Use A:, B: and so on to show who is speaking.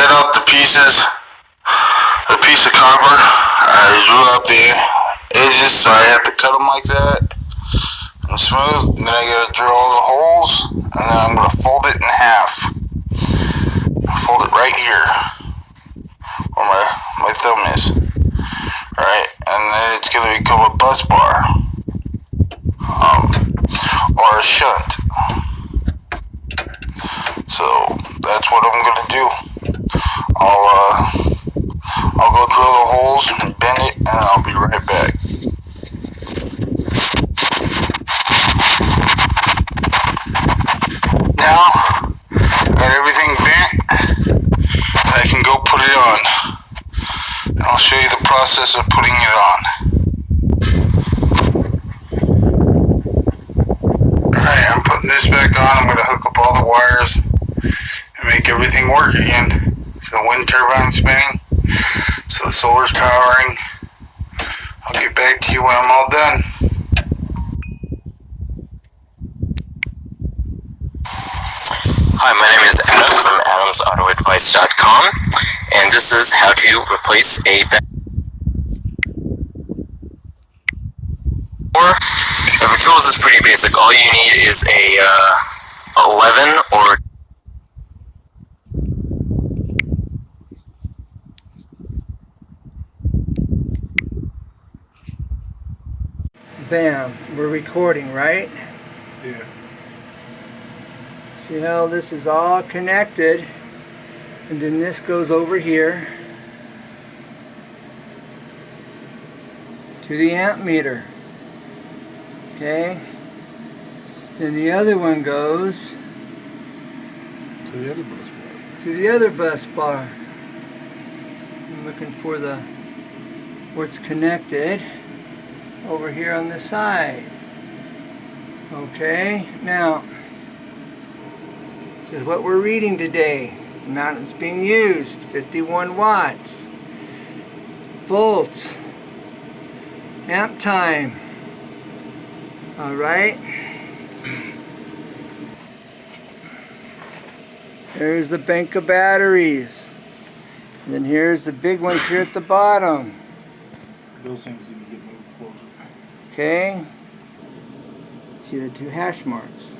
A: set out the pieces, a piece of copper. I drew out the edges, so I have to cut them like that and smooth. And then I gotta drill all the holes, and then I'm gonna fold it in half. Fold it right here, where my thumb is. Alright, and then it's gonna become a bus bar, or a shunt. So that's what I'm gonna do. I'll go drill the holes and bend it, and I'll be right back. Now, got everything bent, and I can go put it on. And I'll show you the process of putting it on. Alright, I'm putting this back on. I'm going to hook up all the wires and make everything work again. So the wind turbine's spinning, so the solar's powering. I'll get back to you when I'm all done.
B: Hi, my name is Adam from adamsautoadvice.com, and this is how to replace a the tools is pretty basic. All you need is a 11 or
C: Bam, we're recording, right?
A: Yeah.
C: See how this is all connected, and then this goes over here to the amp meter. Okay, then the other one goes
A: To the other bus bar.
C: to the other bus bar. I'm looking for where it's connected over here on the side. Okay, now this is what we're reading today. Amount that's being used, 51 watts. Volts. Amp time. Alright. There's the bank of batteries. And then here's the big ones here at the bottom.
A: Those things need to get moved closer.
C: Okay. See the two hash marks.